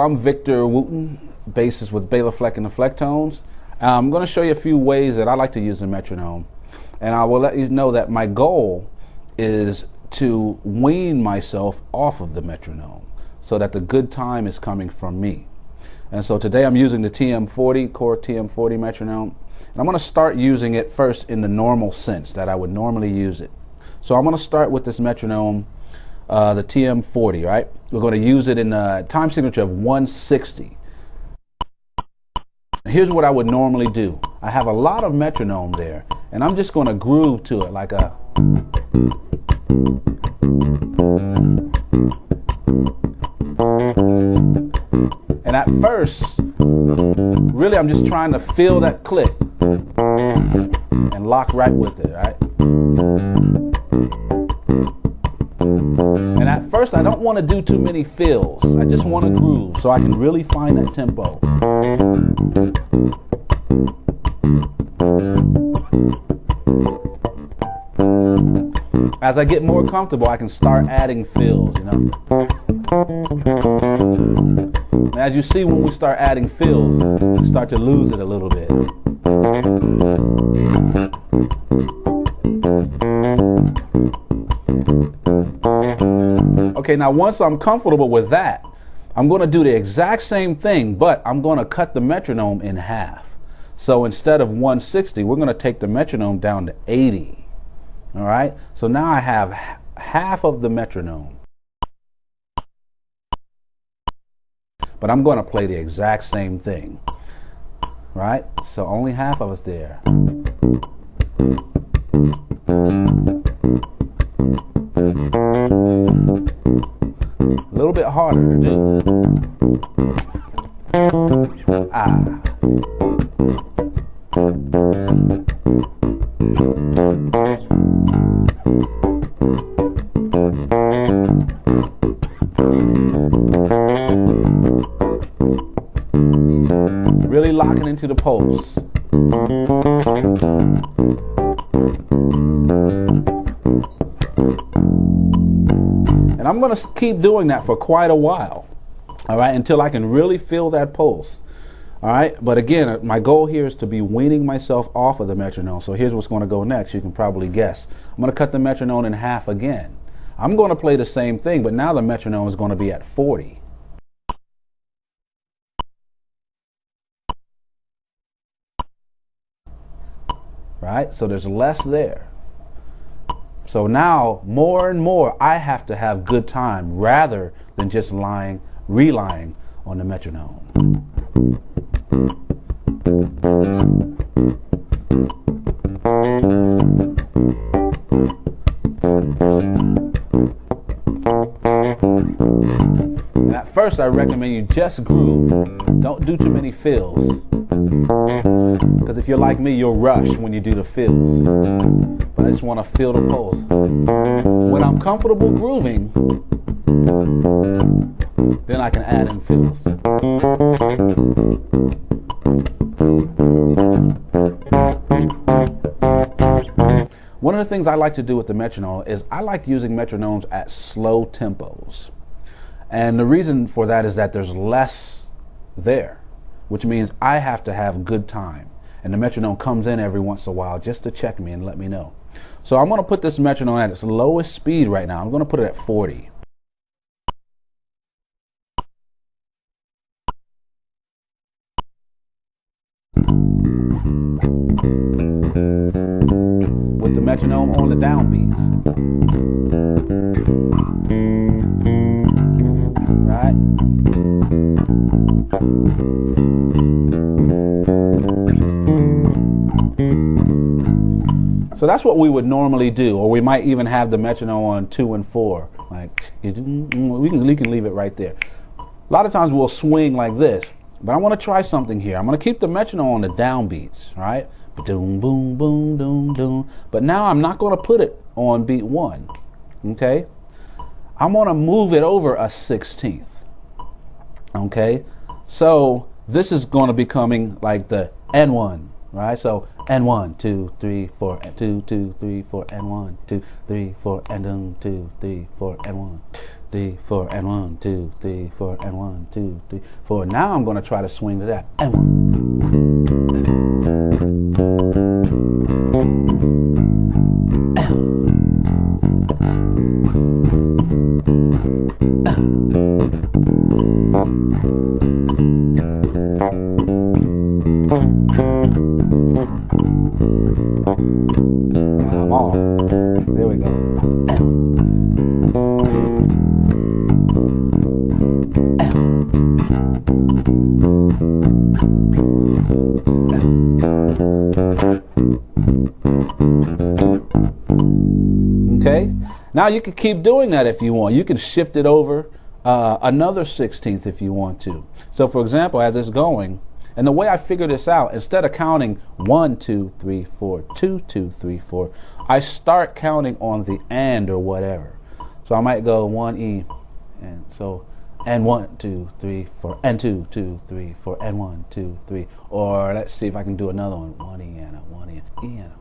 I'm Victor Wooten, bassist with Bela Fleck and the Flecktones. I'm going to show you a few ways that I like to use the metronome. And I will let you know that my goal is to wean myself off of the metronome so that the good time is coming from me. And so today I'm using the TM40, Core TM40 metronome. And I'm going to start using it first in the normal sense that I would normally use it. So I'm going to start with this metronome, the TM40, right? We're going to use it in a time signature of 160. Here's what I would normally do. I have a lot of metronome there, and I'm just going to groove to it like a... And at first, really I'm just trying to feel that click and lock right with it, right? And at first I don't want to do too many fills. I just want to groove so I can really find that tempo. As I get more comfortable, I can start adding fills, you know. And as you see, when we start adding fills, we start to lose it a little bit. Okay, now once I'm comfortable with that, I'm going to do the exact same thing, but I'm going to cut the metronome in half. So instead of 160, we're going to take the metronome down to 80. All right, so now I have half of the metronome. But I'm going to play the exact same thing. Right? So only half of it's there. A little bit harder to do. Ah. Really locking into the pulse. And I'm going to keep doing that for quite a while, all right, until I can really feel that pulse, all right? But again, my goal here is to be weaning myself off of the metronome. So here's what's going to go next. You can probably guess. I'm going to cut the metronome in half again. I'm going to play the same thing, but now the metronome is going to be at 40. Right? So there's less there. So now, more and more, I have to have good time rather than just relying on the metronome. And at first, I recommend you just groove. Don't do too many fills. Because if you're like me, you'll rush when you do the fills. But I just want to feel the pulse. When I'm comfortable grooving, then I can add in fills. One of the things I like to do with the metronome is I like using metronomes at slow tempos. And the reason for that is that there's less there, which means I have to have good time. And the metronome comes in every once in a while just to check me and let me know. So I'm going to put this metronome at its lowest speed right now. I'm going to put it at 40. With the metronome on the downbeats. Right? So that's what we would normally do, or we might even have the metronome on 2 and 4. Like we can leave it right there. A lot of times we'll swing like this, but I want to try something here. I'm going to keep the metronome on the downbeats, right? Boom, boom, boom, boom, boom. But now I'm not going to put it on beat 1. Okay? I'm going to move it over a 16th. Okay? So this is going to be coming like the N1, right? So, and 1, 2, 3, 4, and 2, 2, 3, 4, and 1, 2, 3, 4, and 2, 3, 4, and 1, 3, 4, and 1, 2, 3, 4, and 1, 2, 3, 4. Now I'm going to try to swing to that. And 1. Come on. There we go. Okay, now you can keep doing that if you want. You can shift it over another 16th if you want to. So for example, as it's going, and the way I figure this out, instead of counting 1, 2, 3, 4, 2, 2, 3, 4, I start counting on the and or whatever. So I might go 1 E, and so and 1, 2, 3, 4, and 2, 2, 3, 4, and 1, 2, 3. Or let's see if I can do another one. 1 E and a 1 E, E and a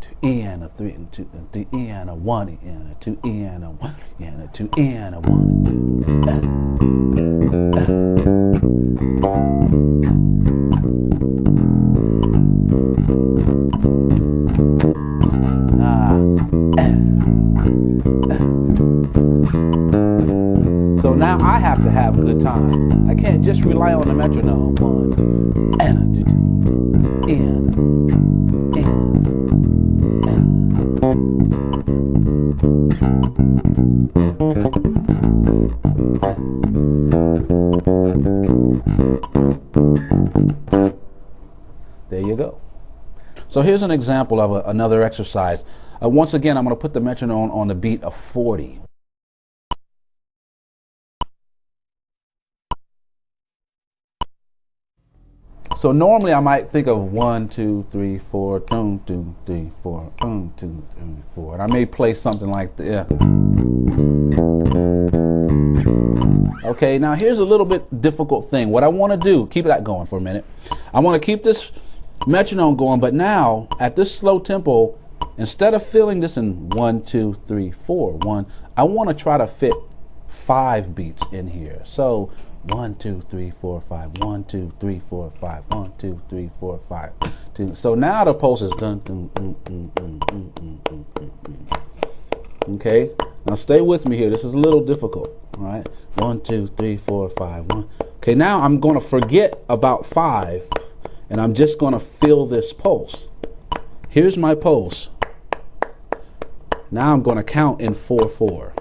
2 E and a 3 and 2 and 3 E and a 1 E and a 2 E and a 1 E and a 2 E and a 1. So now I have to have a good time. I can't just rely on the metronome. 1 and a 2 and there you go. So here's an example of another exercise. Once again, I'm going to put the metronome on the beat of 40. So normally I might think of 1, 2, 3, 4, 2, 2, 3, 4, 2, 3, 4, and I may play something like this. Okay, now here's a little bit difficult thing. What I want to do, keep that going for a minute. I want to keep this metronome going, but now at this slow tempo, instead of filling this in 1, 2, 3, 4, 1, I want to try to fit 5 beats in here. So 1, 2, 3, 4, 5. 1, 2, 3, 4, 5. 1, 2, 3, 4, 5. 2. So now the pulse is dun, dun, dun, dun, dun, dun, dun, dun, dun, dun. Okay. Now stay with me here. This is a little difficult. All right. 1, 2, 3, 4, 5. 1. Okay. Now I'm going to forget about 5, and I'm just going to feel this pulse. Here's my pulse. Now I'm going to count in 4/4.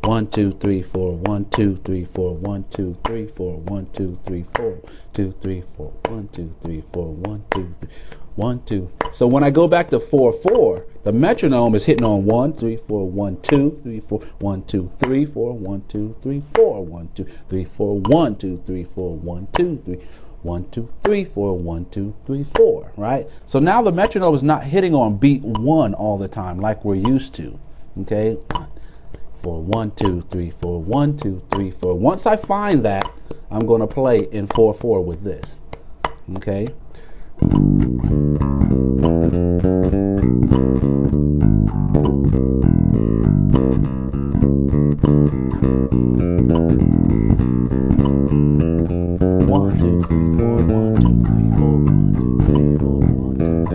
1, 2, 3, 4, 1, 2, 3, 4, 1, 2, 3, 4, 1, 2, 3, 4, 2, 3, 4, 1, 2, 3, 4, 1, 2, 3, 1, 2. So when I go back to 4/4, the metronome is hitting on 1, 3, 4, 1, 2, 3, 4, 1, 2, 3, 4, 1, 2, 3, 4, 1, 2, 3, 4, 1, 2, 3, 4, 1, 2, 3, 1, 2, 3, 4, 1, 2, 3, 4, right? So now the metronome is not hitting on beat 1 all the time like we're used to, okay? 4, 1, 2, 3, 4, 1, 2, 3, 4. Once I find that, I'm going to play in 4/4 with this, okay? One, two, three, four, 1, 2, 3, 4, 1, 2, 3, 4, 1, 2.